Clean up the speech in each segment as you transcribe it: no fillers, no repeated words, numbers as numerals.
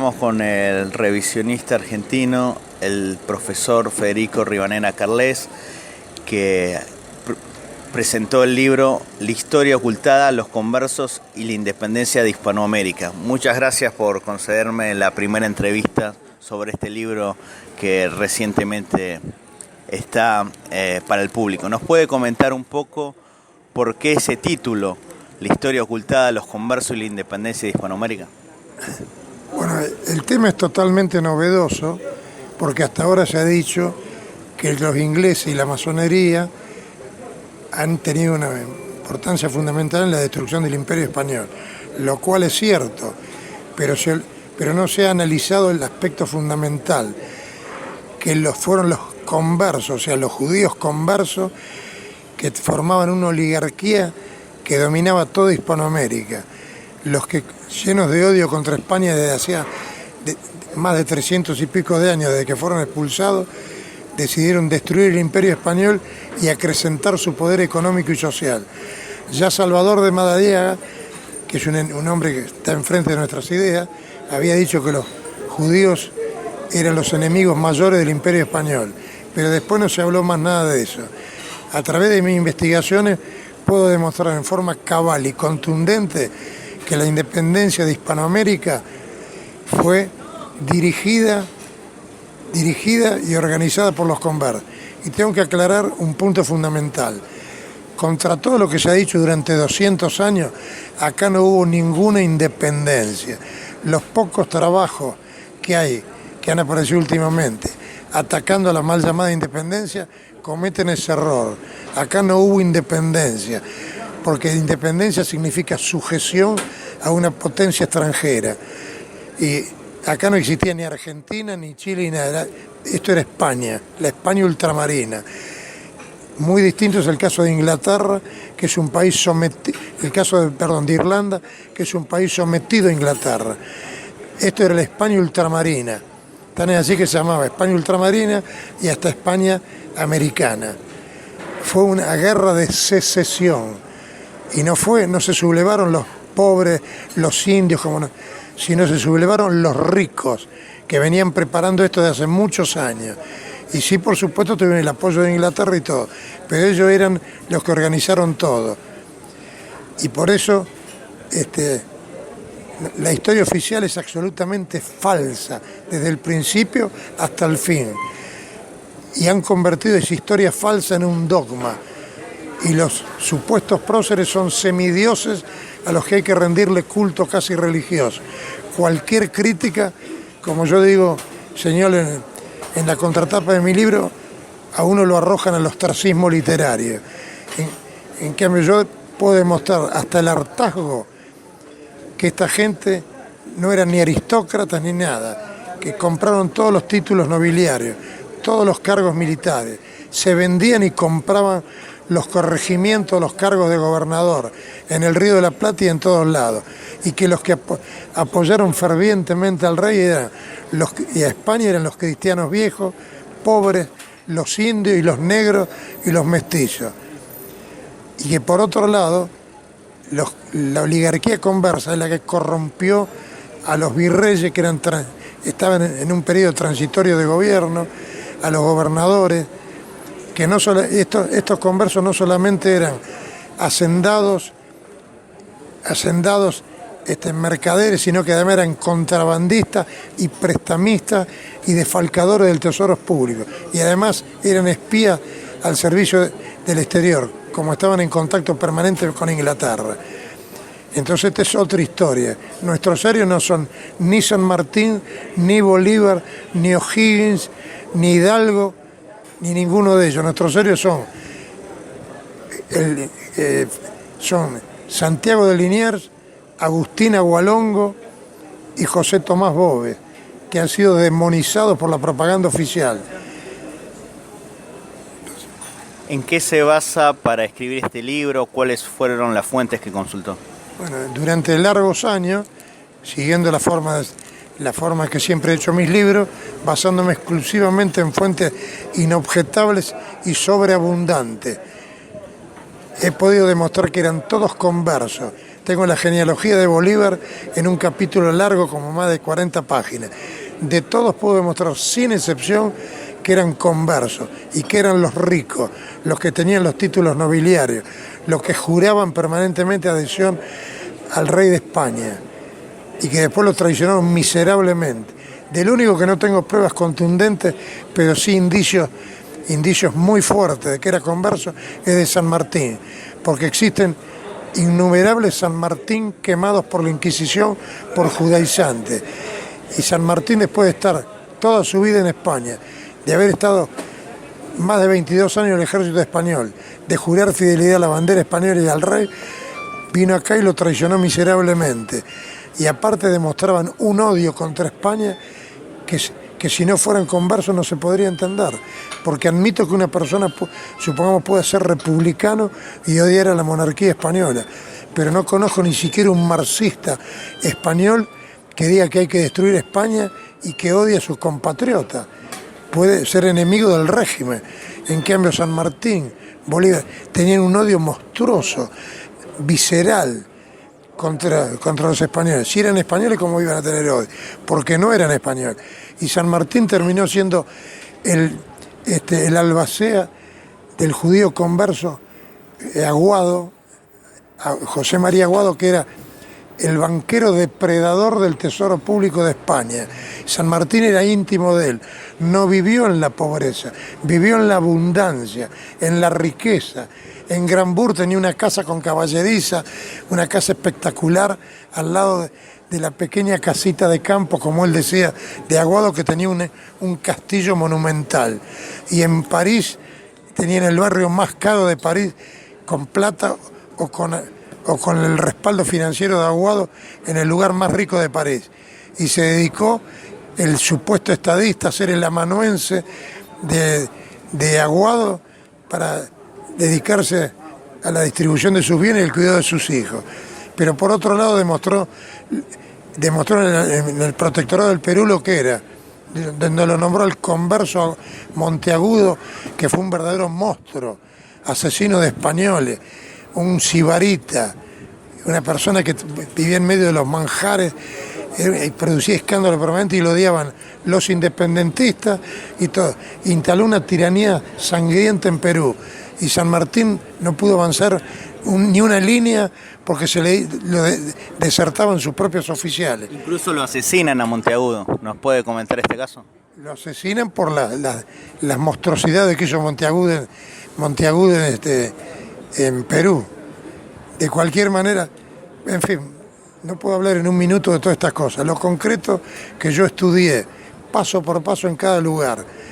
Estamos con el revisionista argentino, el profesor Federico Rivadeneyra Carles, que presentó el libro La historia ocultada, los conversos y la independencia de Hispanoamérica. Muchas gracias por concederme la primera entrevista sobre este libro que recientemente está para el público. ¿Nos puede comentar un poco por qué ese título, La historia ocultada, los conversos y la independencia de Hispanoamérica? Bueno, el tema es totalmente novedoso porque hasta ahora se ha dicho que los ingleses y la masonería han tenido una importancia fundamental en la destrucción del Imperio Español, lo cual es cierto, pero no se ha analizado el aspecto fundamental, que fueron los conversos, o sea, los judíos conversos que formaban una oligarquía que dominaba toda Hispanoamérica. Los que, llenos de odio contra España desde hacía más de 300 y pico de años, desde que fueron expulsados, decidieron destruir el Imperio Español y acrecentar su poder económico y social. Ya Salvador de Madariaga, que es un hombre que está enfrente de nuestras ideas, había dicho que los judíos eran los enemigos mayores del Imperio Español, pero después no se habló más nada de eso. A través de mis investigaciones puedo demostrar en forma cabal y contundente que la independencia de Hispanoamérica fue dirigida y organizada por los conversos. Y tengo que aclarar un punto fundamental. Contra todo lo que se ha dicho durante 200 años, acá no hubo ninguna independencia. Los pocos trabajos que han aparecido últimamente, atacando a la mal llamada independencia, cometen ese error. Acá no hubo independencia, porque independencia significa sujeción a una potencia extranjera. Y acá no existía ni Argentina, ni Chile, ni nada. Esto era España, la España ultramarina. Muy distinto es el caso de Inglaterra, que es un país sometido, de Irlanda, que es un país sometido a Inglaterra. Esto era la España ultramarina. Tan es así que se llamaba España ultramarina y hasta España americana. Fue una guerra de secesión. Y no se sublevaron los pobres, los indios, sino se sublevaron los ricos, que venían preparando esto de hace muchos años. Y sí, por supuesto, tuvieron el apoyo de Inglaterra y todo, pero ellos eran los que organizaron todo. Y por eso la historia oficial es absolutamente falsa, desde el principio hasta el fin. Y han convertido esa historia falsa en un dogma. Y los supuestos próceres son semidioses a los que hay que rendirle culto casi religioso. Cualquier crítica, como yo digo, señor, en la contratapa de mi libro, a uno lo arrojan al ostracismo literario. En cambio, yo puedo demostrar hasta el hartazgo que esta gente no eran ni aristócratas ni nada, que compraron todos los títulos nobiliarios, todos los cargos militares, se vendían y compraban los corregimientos, los cargos de gobernador en el Río de la Plata y en todos lados, y que los que apoyaron fervientemente al rey y a España eran los cristianos viejos, pobres, los indios y los negros y los mestizos. Y que por otro lado, la oligarquía conversa es la que corrompió a los virreyes que estaban en un periodo transitorio de gobierno, a los gobernadores, que estos conversos no solamente eran hacendados, mercaderes, sino que además eran contrabandistas y prestamistas y defalcadores del tesoro público. Y además eran espías al servicio del exterior, como estaban en contacto permanente con Inglaterra. Entonces esta es otra historia. Nuestros héroes no son ni San Martín, ni Bolívar, ni O'Higgins, ni Hidalgo, ni ninguno de ellos. Nuestros héroes son Santiago de Liniers, Agustín Agualongo y José Tomás Bove, que han sido demonizados por la propaganda oficial. ¿En qué se basa para escribir este libro? ¿Cuáles fueron las fuentes que consultó? Bueno, durante largos años, siguiendo la forma que siempre he hecho mis libros, basándome exclusivamente en fuentes inobjetables y sobreabundantes, he podido demostrar que eran todos conversos, Tengo la genealogía de Bolívar en un capítulo largo como más de 40 páginas. De todos puedo demostrar sin excepción que eran conversos y que eran los ricos, los que tenían los títulos nobiliarios, los que juraban permanentemente adhesión al rey de España y que después lo traicionaron miserablemente. Del único que no tengo pruebas contundentes, pero sí indicios muy fuertes de que era converso, es de San Martín, porque existen innumerables San Martín quemados por la Inquisición por judaizantes. Y San Martín, después de estar toda su vida en España, de haber estado más de 22 años en el ejército español, de jurar fidelidad a la bandera española y al rey, vino acá y lo traicionó miserablemente. Y aparte demostraban un odio contra España que si no fueran conversos no se podría entender. Porque admito que una persona, supongamos, puede ser republicano y odiar a la monarquía española, pero no conozco ni siquiera un marxista español que diga que hay que destruir España y que odia a sus compatriotas. Puede ser enemigo del régimen. En cambio, San Martín, Bolívar, tenían un odio monstruoso, visceral, contra los españoles. Si eran españoles, ¿cómo iban a tener odio? Porque no eran españoles. Y San Martín terminó siendo el albacea del judío converso Aguado, José María Aguado, que era el banquero depredador del tesoro público de España. San Martín era íntimo de él, no vivió en la pobreza, vivió en la abundancia, en la riqueza. En Granbur tenía una casa con caballeriza, una casa espectacular al lado de la pequeña casita de campo, como él decía, de Aguado, que tenía un castillo monumental. Y en París tenía, en el barrio más caro de París, con plata o con el respaldo financiero de Aguado, en el lugar más rico de París. Y se dedicó el supuesto estadista a ser el amanuense de Aguado para dedicarse a la distribución de sus bienes y el cuidado de sus hijos. Pero por otro lado demostró en el protectorado del Perú lo que era, donde lo nombró el converso Monteagudo, que fue un verdadero monstruo, asesino de españoles, un sibarita, una persona que vivía en medio de los manjares y producía escándalo permanente y lo odiaban los independentistas y todo. Instaló una tiranía sangrienta en Perú y San Martín no pudo avanzar ni una línea porque lo desertaban sus propios oficiales. Incluso lo asesinan a Monteagudo. ¿Nos puede comentar este caso? Lo asesinan por las monstruosidades que hizo Monteagudo en Perú. De cualquier manera, en fin, no puedo hablar en un minuto de todas estas cosas. Lo concreto que yo estudié paso por paso en cada lugar.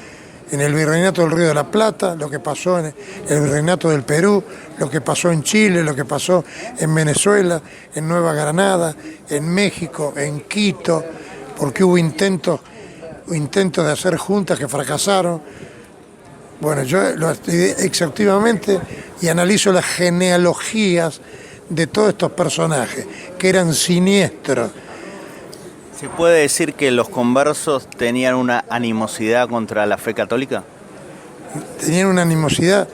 En el Virreinato del Río de la Plata, lo que pasó en el Virreinato del Perú, lo que pasó en Chile, lo que pasó en Venezuela, en Nueva Granada, en México, en Quito, porque hubo intentos de hacer juntas que fracasaron. Bueno, yo lo estudié exhaustivamente y analizo las genealogías de todos estos personajes, que eran siniestros. ¿Se puede decir que los conversos tenían una animosidad contra la fe católica? Tenían una animosidad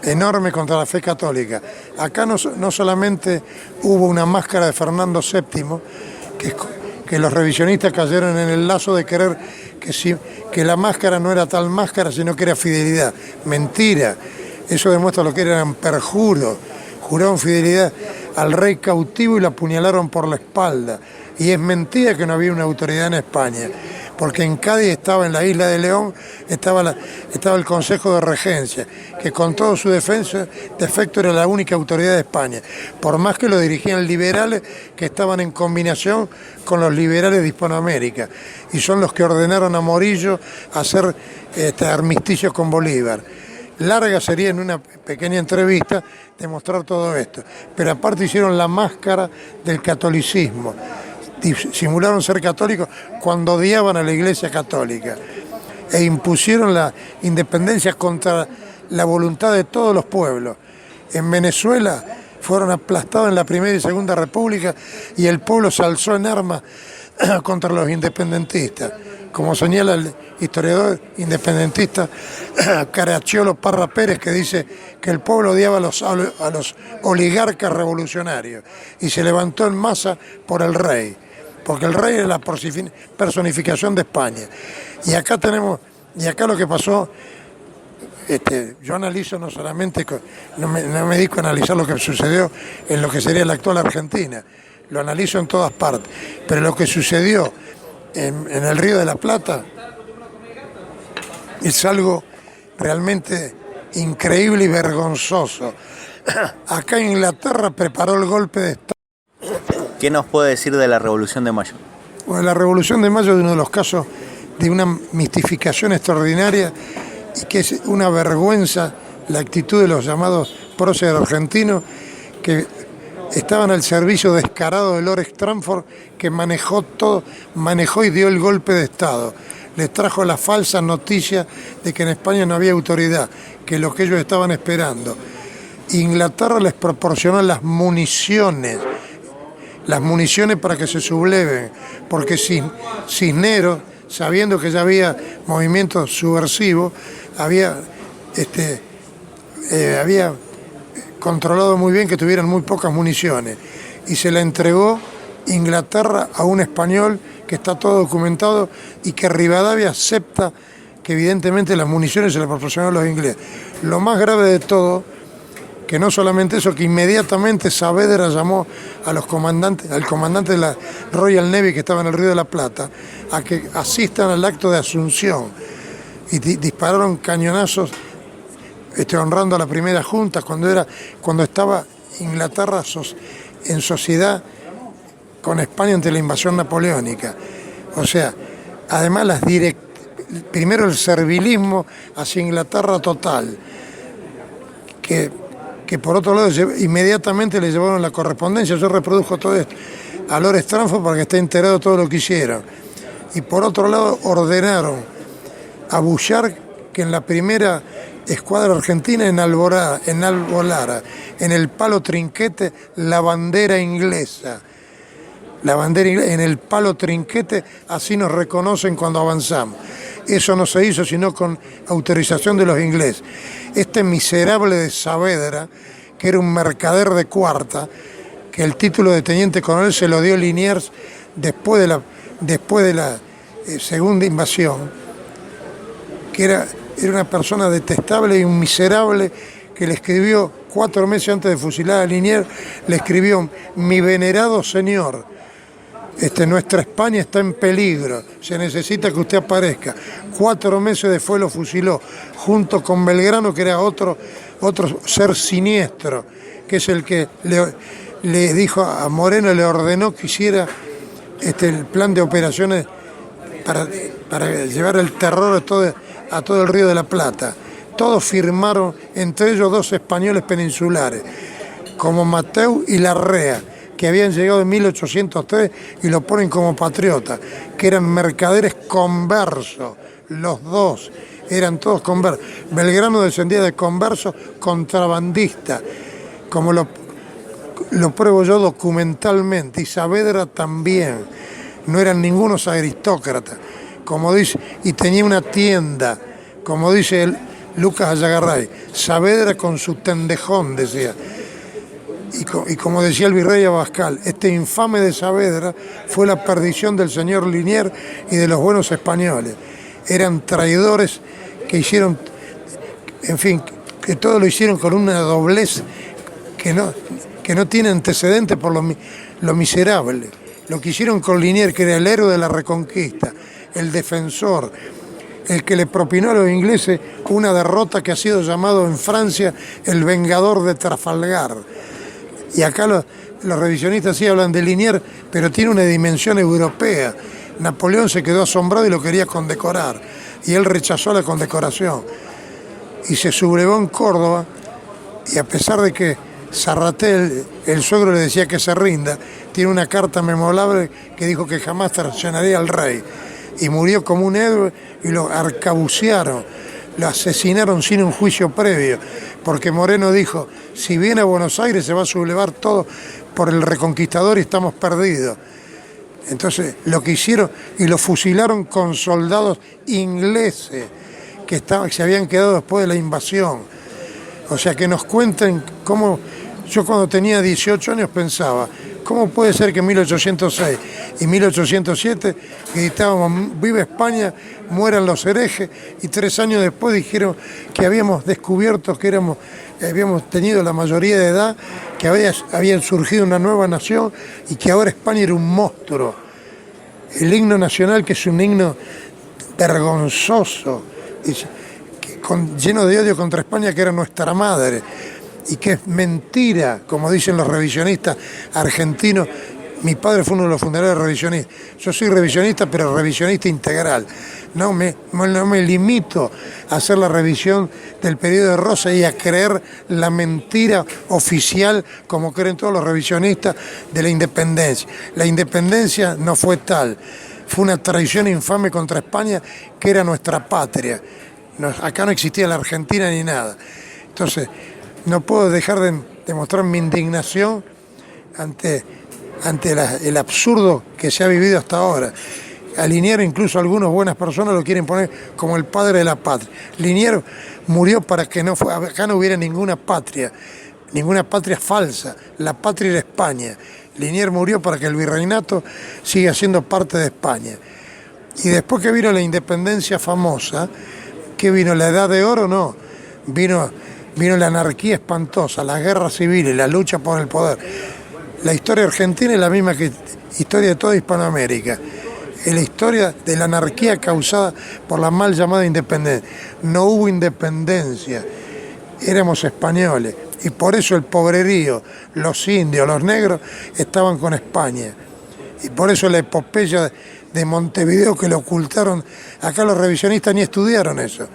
enorme contra la fe católica. Acá no solamente hubo una máscara de Fernando VII, que los revisionistas cayeron en el lazo de creer que la máscara no era tal máscara, sino que era fidelidad. Mentira. Eso demuestra lo que eran perjuros. Juraron fidelidad al rey cautivo y lo apuñalaron por la espalda. Y es mentira que no había una autoridad en España, porque en Cádiz estaba, en la isla de León, estaba el Consejo de Regencia, que con todo su defecto era la única autoridad de España, por más que lo dirigían liberales que estaban en combinación con los liberales de Hispanoamérica, y son los que ordenaron a Morillo hacer armisticio con Bolívar. Larga sería en una pequeña entrevista demostrar todo esto, pero aparte hicieron la máscara del catolicismo. Simularon ser católicos cuando odiaban a la Iglesia Católica e impusieron la independencia contra la voluntad de todos los pueblos. En Venezuela fueron aplastados en la Primera y Segunda República y el pueblo se alzó en armas contra los independentistas. Como señala el historiador independentista Caracciolo Parra Pérez, que dice que el pueblo odiaba a los oligarcas revolucionarios y se levantó en masa por el rey, porque el rey es la personificación de España. Y acá lo que pasó, yo analizo no solamente, no me dedico a analizar lo que sucedió en lo que sería la actual Argentina, lo analizo en todas partes, pero lo que sucedió en el Río de la Plata es algo realmente increíble y vergonzoso. Acá Inglaterra preparó el golpe de Estado. ¿Qué nos puede decir de la Revolución de Mayo? Bueno, la Revolución de Mayo es uno de los casos de una mistificación extraordinaria y que es una vergüenza la actitud de los llamados próceres argentinos que estaban al servicio descarado de Lord Stranford, que manejó y dio el golpe de Estado. Les trajo la falsa noticia de que en España no había autoridad, que es lo que ellos estaban esperando. Inglaterra les proporcionó las municiones para que se subleven, porque Cisneros, sabiendo que ya había movimientos subversivos, había controlado muy bien que tuvieran muy pocas municiones, y se la entregó Inglaterra a un español que está todo documentado y que Rivadavia acepta que evidentemente las municiones se las proporcionaron los ingleses. Lo más grave de todo, que no solamente eso, que inmediatamente Saavedra llamó al comandante de la Royal Navy que estaba en el Río de la Plata a que asistan al acto de Asunción, y dispararon cañonazos honrando a la primera junta cuando estaba Inglaterra en sociedad con España ante la invasión napoleónica. O sea, además primero el servilismo hacia Inglaterra total, que por otro lado inmediatamente le llevaron la correspondencia. Yo reprodujo todo esto a Lord Stranford para que esté enterado de todo lo que hicieron. Y por otro lado ordenaron a Bouchard que en la primera escuadra argentina enalbolara en el palo trinquete la bandera inglesa. En el palo trinquete, así nos reconocen cuando avanzamos. Eso no se hizo sino con autorización de los ingleses. Este miserable de Saavedra, que era un mercader de cuarta, que el título de teniente coronel se lo dio Liniers después de la segunda invasión, que era una persona detestable y un miserable que le escribió 4 meses antes de fusilar a Liniers, le escribió: mi venerado señor, nuestra España está en peligro, se necesita que usted aparezca. 4 meses después lo fusiló, junto con Belgrano, que era otro ser siniestro, que es el que le dijo a Moreno, le ordenó que hiciera el plan de operaciones para llevar el terror a todo el Río de la Plata. Todos firmaron, entre ellos 2 españoles peninsulares, como Mateu y Larrea, que habían llegado en 1803 y lo ponen como patriotas, que eran mercaderes conversos, los 2, eran todos conversos. Belgrano descendía de conversos contrabandistas, como lo pruebo yo documentalmente, y Saavedra también, no eran ningunos aristócratas, como dice, y tenía una tienda, como dice Lucas Ayagarray, Saavedra con su tendejón, decía. Y como decía el virrey Abascal, este infame de Saavedra fue la perdición del señor Liniers y de los buenos españoles. Eran traidores que hicieron, en fin, que todo lo hicieron con una doblez que no tiene antecedente por lo miserable. Lo que hicieron con Liniers, que era el héroe de la Reconquista, el defensor, el que le propinó a los ingleses una derrota que ha sido llamado en Francia el vengador de Trafalgar. Y acá los revisionistas sí hablan de Liniers, pero tiene una dimensión europea. Napoleón se quedó asombrado y lo quería condecorar, y él rechazó la condecoración. Y se sublevó en Córdoba, y a pesar de que Zarratel, el suegro, le decía que se rinda, tiene una carta memorable que dijo que jamás traicionaría al rey. Y murió como un héroe, y lo arcabucearon, lo asesinaron sin un juicio previo, porque Moreno dijo: si viene a Buenos Aires se va a sublevar todo por el reconquistador y estamos perdidos. Entonces, lo que hicieron, y lo fusilaron con soldados ingleses que se habían quedado después de la invasión. O sea, que nos cuenten cómo... Yo cuando tenía 18 años pensaba, ¿cómo puede ser que en 1806 y 1807 gritábamos "Viva España, mueran los herejes"? Y 3 años después dijeron que habíamos descubierto que habíamos tenido la mayoría de edad, que había surgido una nueva nación y que ahora España era un monstruo. El himno nacional, que es un himno vergonzoso, lleno de odio contra España, que era nuestra madre, y que es mentira, como dicen los revisionistas argentinos. Mi padre fue uno de los fundadores revisionistas. Yo soy revisionista, pero revisionista integral. No me limito a hacer la revisión del periodo de Rosa y a creer la mentira oficial, como creen todos los revisionistas, de la independencia. La independencia no fue tal. Fue una traición infame contra España, que era nuestra patria. Acá no existía la Argentina ni nada. Entonces, no puedo dejar de mostrar mi indignación ante el absurdo que se ha vivido hasta ahora. A Liniers, incluso algunas buenas personas lo quieren poner como el padre de la patria. Liniers murió para que acá no hubiera ninguna patria falsa. La patria era España. Liniers murió para que el virreinato siga siendo parte de España. Y después que vino la independencia famosa, ¿qué vino? ¿La edad de oro? No. Vino la anarquía espantosa, las guerras civiles, la lucha por el poder. La historia argentina es la misma que la historia de toda Hispanoamérica. Es la historia de la anarquía causada por la mal llamada independencia. No hubo independencia, éramos españoles. Y por eso el pobrerío, los indios, los negros, estaban con España. Y por eso la epopeya de Montevideo, que lo ocultaron. Acá los revisionistas ni estudiaron eso.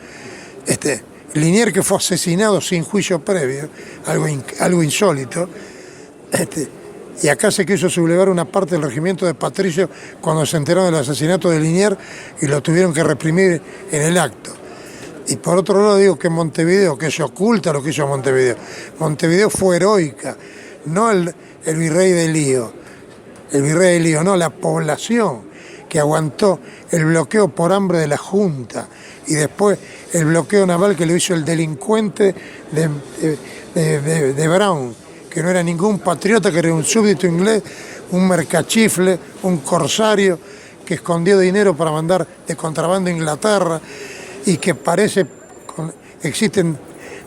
Liniers, que fue asesinado sin juicio previo, algo insólito. Y acá se quiso sublevar una parte del regimiento de Patricio cuando se enteraron del asesinato de Liniers y lo tuvieron que reprimir en el acto. Y por otro lado digo que Montevideo, que se oculta lo que hizo Montevideo. Montevideo fue heroica, no el virrey de Lío. El virrey de Lío, no, la población que aguantó el bloqueo por hambre de la Junta y después el bloqueo naval que lo hizo el delincuente de Brown, que no era ningún patriota, que era un súbdito inglés, un mercachifle, un corsario que escondió dinero para mandar de contrabando a Inglaterra, y que existen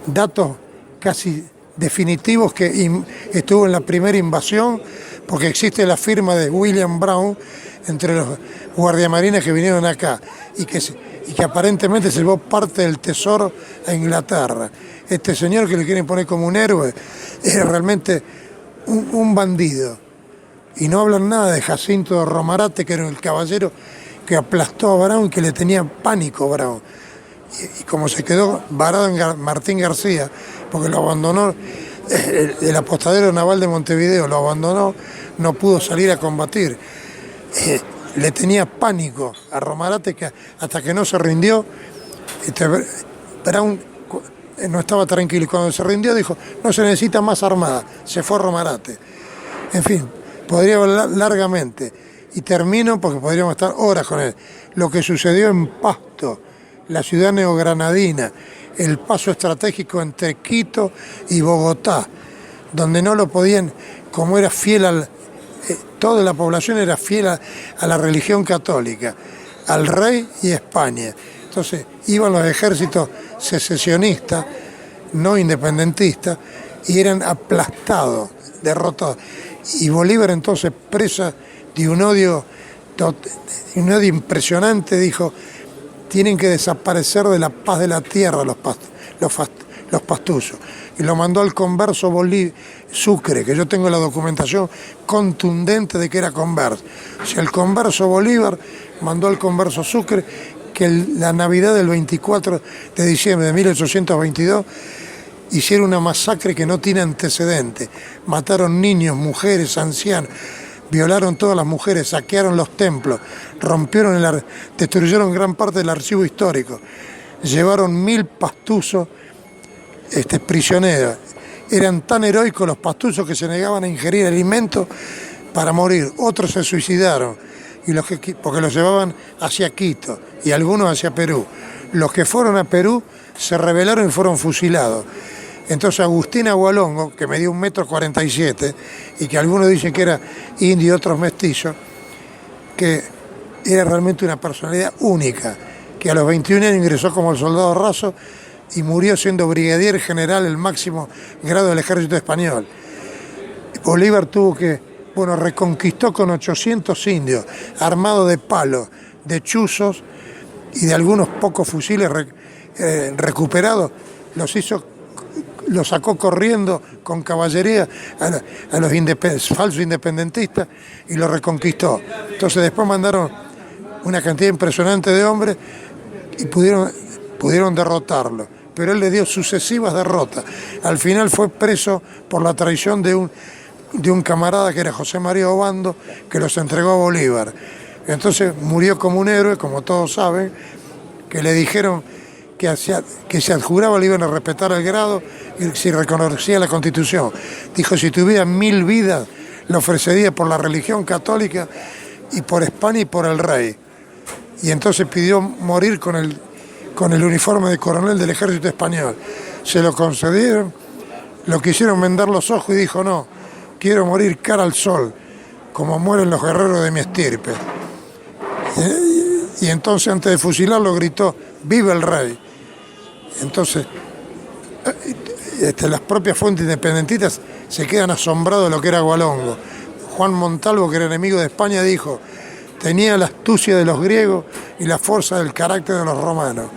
datos casi definitivos que estuvo en la primera invasión, porque existe la firma de William Brown entre los guardiamarines que vinieron acá y que aparentemente se llevó parte del tesoro a Inglaterra. Este señor, que le quieren poner como un héroe, era realmente un bandido. Y no hablan nada de Jacinto de Romarate, que era el caballero que aplastó a Brown, que le tenía pánico a Brown. Y como se quedó varado en Martín García, porque lo abandonó, el apostadero naval de Montevideo lo abandonó, no pudo salir a combatir. Le tenía pánico a Romarate, que hasta que no se rindió, Brown no estaba tranquilo. Y cuando se rindió dijo, no se necesita más armada, se fue a Romarate. En fin, podría hablar largamente. Y termino porque podríamos estar horas con él. Lo que sucedió en Pasto, la ciudad neogranadina, el paso estratégico entre Quito y Bogotá, donde no lo podían, como era fiel toda la población era fiel a la religión católica, al rey y a España. Entonces iban los ejércitos secesionistas, no independentistas, y eran aplastados, derrotados. Y Bolívar, entonces, presa de un odio impresionante, dijo: tienen que desaparecer de la paz de la tierra los pastusos. Y lo mandó al converso Sucre, que yo tengo la documentación contundente de que era converso. O sea, el converso Bolívar mandó al converso Sucre que la Navidad del 24 de diciembre de 1822 hicieron una masacre que no tiene antecedentes. Mataron niños, mujeres, ancianos, violaron todas las mujeres, saquearon los templos, destruyeron gran parte del archivo histórico, llevaron 1000 pastusos prisioneros. Eran tan heroicos los pastusos que se negaban a ingerir alimentos para morir. Otros se suicidaron. porque los llevaban hacia Quito y algunos hacia Perú. Los que fueron a Perú se rebelaron y fueron fusilados. Entonces Agustín Agualongo, que medía 1,47 m y que algunos dicen que era indio y otros mestizos, que era realmente una personalidad única, que a los 21 años ingresó como el soldado raso y murió siendo brigadier general, el máximo grado del ejército español. Bolívar reconquistó con 800 indios, armados de palos, de chuzos y de algunos pocos fusiles recuperados, los sacó corriendo con caballería a los falsos independentistas y los reconquistó. Entonces después mandaron una cantidad impresionante de hombres y pudieron derrotarlo. Pero él le dio sucesivas derrotas. Al final fue preso por la traición de un camarada que era José María Obando, que los entregó a Bolívar. Entonces murió como un héroe, como todos saben, que le dijeron que se adjuraba le iban a respetar el grado y si reconocía la Constitución. Dijo, si tuviera 1000 vidas, lo ofrecería por la religión católica y por España y por el rey. Y entonces pidió morir con el uniforme de coronel del ejército español. Se lo concedieron, lo quisieron vendar los ojos y dijo, no, quiero morir cara al sol, como mueren los guerreros de mi estirpe. Y entonces antes de fusilarlo gritó, ¡viva el rey! Entonces, las propias fuentes independentistas se quedan asombrados de lo que era Agualongo. Juan Montalvo, que era enemigo de España, dijo, tenía la astucia de los griegos y la fuerza del carácter de los romanos.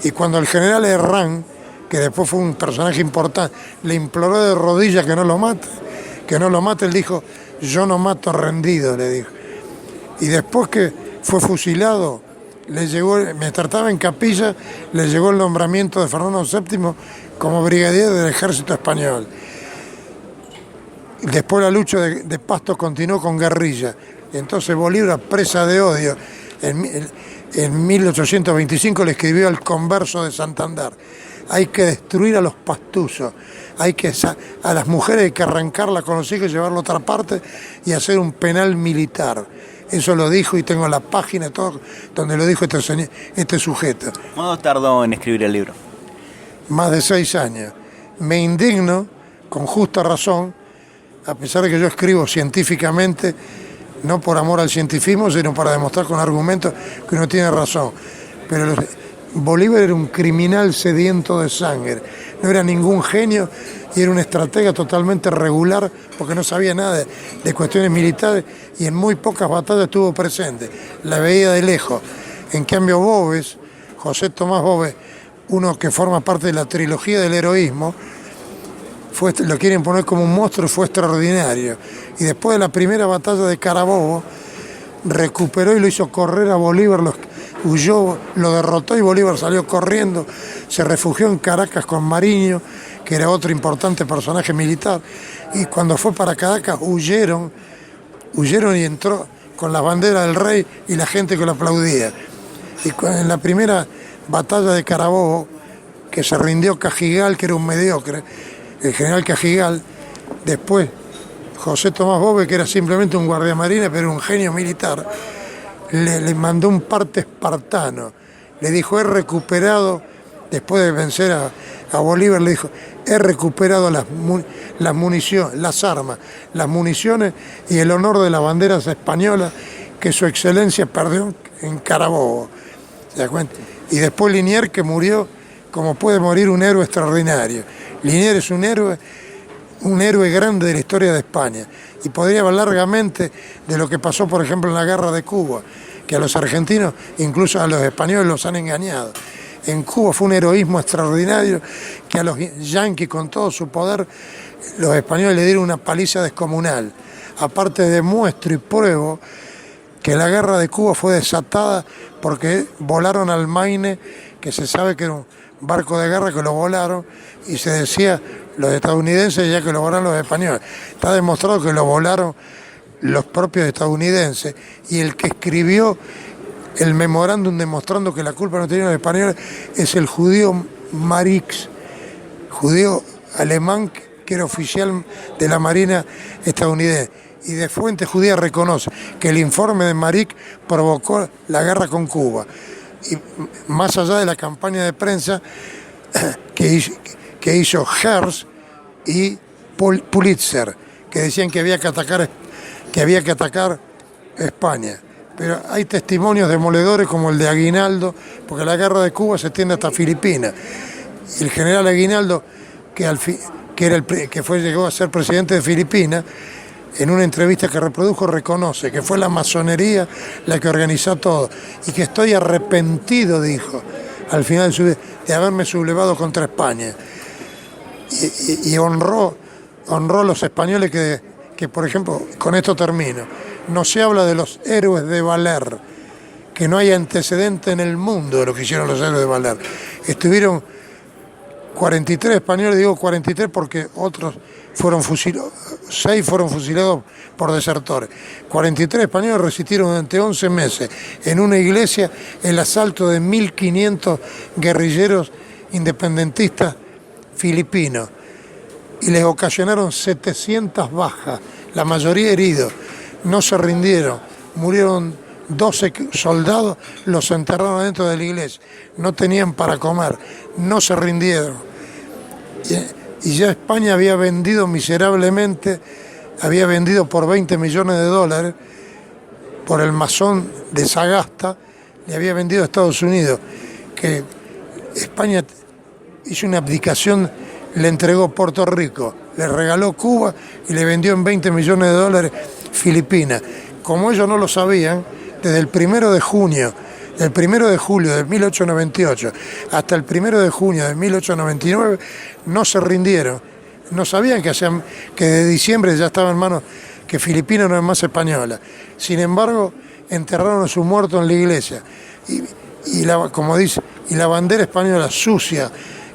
Y cuando el general Herrán, que después fue un personaje importante, le imploró de rodillas que no lo mate, él dijo, yo no mato rendido, le dijo. Y después que fue fusilado, mientras estaba en capilla, le llegó el nombramiento de Fernando VII como brigadier del ejército español. Después la lucha de Pasto continuó con guerrilla. Entonces Bolívar, presa de odio, en 1825 le escribió al Converso de Santander, hay que destruir a los pastuzos, a las mujeres hay que arrancarlas con los hijos y llevarlo a otra parte y hacer un penal militar. Eso lo dijo y tengo la página todo donde lo dijo este sujeto. ¿Cuánto tardó en escribir el libro? Más de 6 años. Me indigno, con justa razón, a pesar de que yo escribo científicamente, no por amor al cientifismo, sino para demostrar con argumentos que uno tiene razón. Pero Bolívar era un criminal sediento de sangre, no era ningún genio y era un estratega totalmente regular porque no sabía nada de cuestiones militares y en muy pocas batallas estuvo presente, la veía de lejos. En cambio Boves, José Tomás Boves, uno que forma parte de la trilogía del heroísmo, lo quieren poner como un monstruo, fue extraordinario. Y después de la primera batalla de Carabobo, recuperó y lo hizo correr a Bolívar, huyó, lo derrotó y Bolívar salió corriendo, se refugió en Caracas con Mariño, que era otro importante personaje militar, y cuando fue para Caracas huyeron y entró con la bandera del rey y la gente que lo aplaudía. Y en la primera batalla de Carabobo, que se rindió Cajigal, que era un mediocre, el general Cajigal, después José Tomás Boves, que era simplemente un guardiamarina, pero un genio militar, le mandó un parte espartano. Le dijo, he recuperado, después de vencer a Bolívar, le dijo, he recuperado las municiones, las armas, las municiones y el honor de las banderas españolas que su excelencia perdió en Carabobo. ¿Se da cuenta? Y después Liniers, que murió como puede morir un héroe extraordinario. Liniers es un héroe grande de la historia de España y podría hablar largamente de lo que pasó, por ejemplo, en la guerra de Cuba, que a los argentinos, incluso a los españoles, los han engañado. En Cuba fue un heroísmo extraordinario que a los yanquis, con todo su poder, los españoles le dieron una paliza descomunal. Aparte, demuestro y pruebo que la guerra de Cuba fue desatada porque volaron al Maine, que se sabe que era un barco de guerra que lo volaron, y se decía los estadounidenses ya que lo volaron los españoles. Está demostrado que lo volaron los propios estadounidenses, y el que escribió el memorándum demostrando que la culpa no tenía los españoles es el judío Marix, judío alemán que era oficial de la Marina estadounidense. y de fuente judía reconoce que el informe de Marik provocó la guerra con Cuba. Y más allá de la campaña de prensa que hizo Hearst y Pulitzer, que decían que había que atacar España. Pero hay testimonios demoledores como el de Aguinaldo, porque la guerra de Cuba se extiende hasta Filipinas. Y el general Aguinaldo, llegó a ser presidente de Filipinas, en una entrevista que reprodujo reconoce que fue la masonería la que organizó todo y que estoy arrepentido, dijo, al final de su vida, de haberme sublevado contra España. Y honró a los españoles que, por ejemplo, con esto termino, no se habla de los héroes de Valer, que no hay antecedente en el mundo de lo que hicieron los héroes de Valer. Estuvieron 43 españoles, digo 43 porque otros fueron fusilados, 6 fueron fusilados por desertores. 43 españoles resistieron durante 11 meses en una iglesia el asalto de 1.500 guerrilleros independentistas filipinos y les ocasionaron 700 bajas, la mayoría heridos. No se rindieron, murieron 12 soldados, los enterraron dentro de la iglesia, no tenían para comer, no se rindieron. Y ya España había vendido miserablemente, había vendido por 20 millones de dólares, por el masón de Sagasta, le había vendido a Estados Unidos, que España hizo una abdicación, le entregó Puerto Rico, le regaló Cuba y le vendió en 20 millones de dólares Filipinas. Como ellos no lo sabían, desde el 1 de junio, del 1 de julio de 1898 hasta el 1 de junio de 1899, no se rindieron. No sabían que de diciembre ya estaba en manos, que Filipinas no es más española. Sin embargo, enterraron a su muerto en la iglesia. Y la bandera española sucia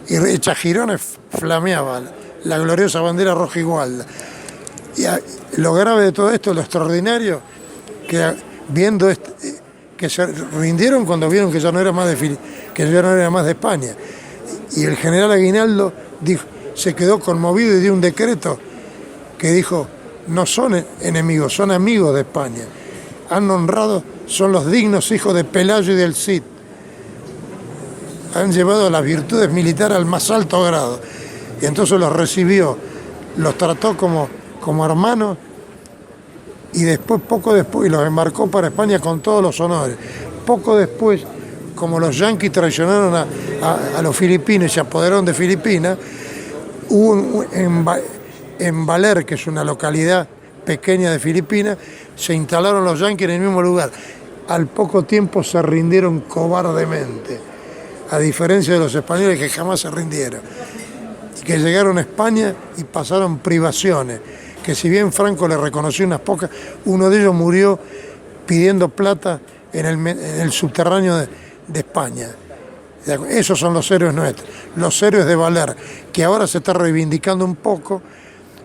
y hecha jirones flameaba, la gloriosa bandera roja igual. Y lo grave de todo esto, lo extraordinario, que viendo que se rindieron cuando vieron que ya no era más de España. Y el general Aguinaldo se quedó conmovido y dio un decreto que dijo: no son enemigos, son amigos de España. Han honrado, son los dignos hijos de Pelayo y del Cid. Han llevado las virtudes militares al más alto grado. Y entonces los recibió, los trató como hermanos, y poco después, los embarcó para España con todos los honores. Poco después, como los yanquis traicionaron a los filipinos y se apoderaron de Filipinas, en Valer, que es una localidad pequeña de Filipinas, se instalaron los yanquis en el mismo lugar. Al poco tiempo se rindieron cobardemente, a diferencia de los españoles que jamás se rindieron, y que llegaron a España y pasaron privaciones, que si bien Franco le reconoció unas pocas, uno de ellos murió pidiendo plata en el subterráneo de España. Esos son los héroes nuestros, los héroes de Valer, que ahora se está reivindicando un poco,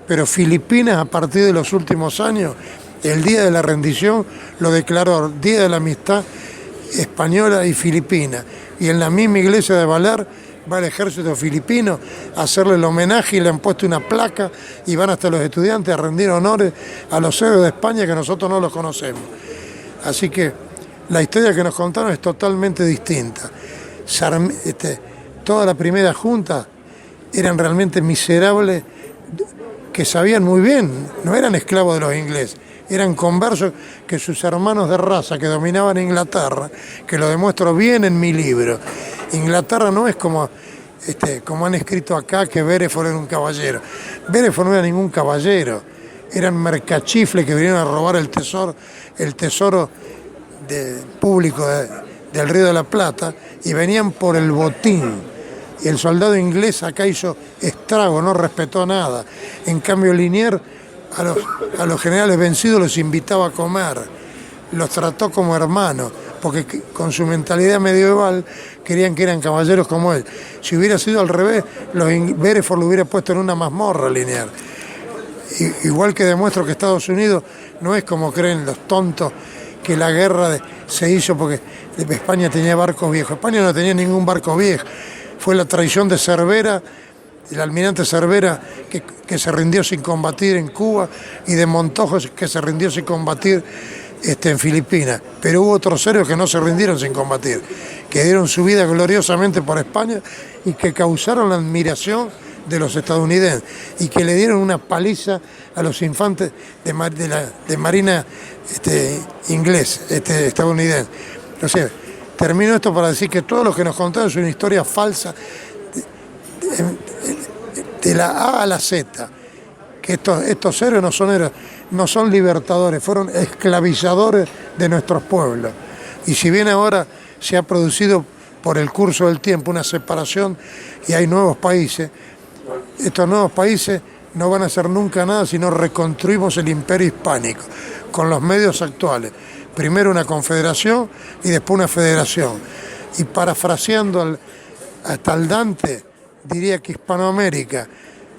pero Filipinas, a partir de los últimos años, el día de la rendición lo declaró Día de la Amistad Española y Filipina, y en la misma iglesia de Valer va el ejército filipino a hacerle el homenaje y le han puesto una placa y van hasta los estudiantes a rendir honores a los héroes de España que nosotros no los conocemos. Así que la historia que nos contaron es totalmente distinta. Toda la primera junta eran realmente miserables, que sabían muy bien, no eran esclavos de los ingleses, eran conversos que sus hermanos de raza que dominaban Inglaterra, que lo demuestro bien en mi libro. Inglaterra no es como han escrito acá, que Beresford era un caballero. Beresford no era ningún caballero, eran mercachifles que vinieron a robar el tesoro público del Río de la Plata, y venían por el botín. Y el soldado inglés acá hizo estrago, no respetó nada. En cambio, Liniers a los generales vencidos los invitaba a comer, los trató como hermanos, porque con su mentalidad medieval querían que eran caballeros como él. Si hubiera sido al revés, Beresford lo hubiera puesto en una mazmorra, Liniers. Igual que demuestro que Estados Unidos no es como creen los tontos, que la guerra se hizo porque España tenía barcos viejos. España no tenía ningún barco viejo. Fue la traición de Cervera el almirante Cervera que se rindió sin combatir en Cuba y de Montojo que se rindió sin combatir en Filipinas. Pero hubo otros héroes que no se rindieron sin combatir, que dieron su vida gloriosamente por España y que causaron la admiración de los estadounidenses y que le dieron una paliza a los infantes de Marina inglés, estadounidense. O sea, termino esto para decir que todo lo que nos contaron es una historia falsa de la A a la Z, que estos héroes no son libertadores, fueron esclavizadores de nuestros pueblos. Y si bien ahora se ha producido por el curso del tiempo una separación y hay nuevos países, estos nuevos países no van a hacer nunca nada si no reconstruimos el imperio hispánico con los medios actuales. Primero una confederación y después una federación. Y parafraseando hasta al Dante, diría que Hispanoamérica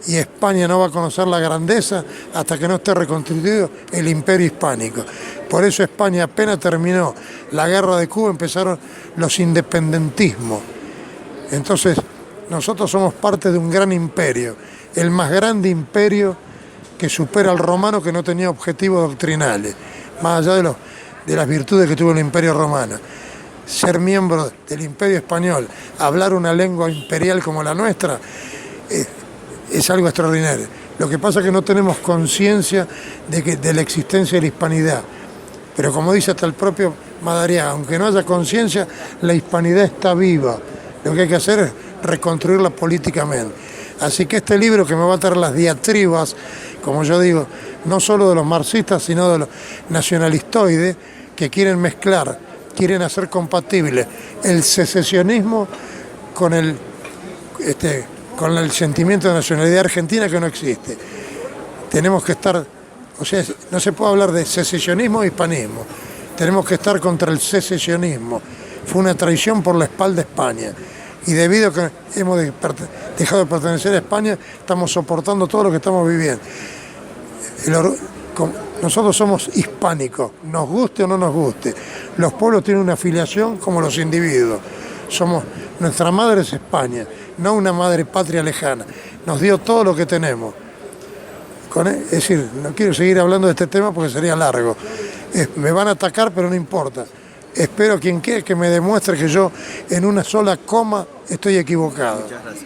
y España no va a conocer la grandeza hasta que no esté reconstruido el imperio hispánico. Por eso España apenas terminó la guerra de Cuba, empezaron los independentismos. Entonces, nosotros somos parte de un gran imperio, el más grande imperio que supera al romano, que no tenía objetivos doctrinales, más allá de las virtudes que tuvo el imperio romano. Ser miembro del imperio español, hablar una lengua imperial como la nuestra, es algo extraordinario. Lo que pasa es que no tenemos conciencia de la existencia de la hispanidad. Pero como dice hasta el propio Madariaga, aunque no haya conciencia, la hispanidad está viva. Lo que hay que hacer es reconstruirla políticamente. Así que este libro, que me va a traer las diatribas, como yo digo, no solo de los marxistas, sino de los nacionalistoides, que quieren mezclar, quieren hacer compatible el secesionismo con el sentimiento de nacionalidad argentina, que no existe. Tenemos que estar, o sea, no se puede hablar de secesionismo e hispanismo. Tenemos que estar contra el secesionismo. Fue una traición por la espalda de España. Y debido a que hemos dejado de pertenecer a España, estamos soportando todo lo que estamos viviendo. Nosotros somos hispánicos, nos guste o no nos guste. Los pueblos tienen una afiliación como los individuos. Nuestra madre es España, no una madre patria lejana. Nos dio todo lo que tenemos. Es decir, no quiero seguir hablando de este tema porque sería largo. Me van a atacar, pero no importa. Espero quien quiera que me demuestre que yo en una sola coma estoy equivocado. Muchas gracias.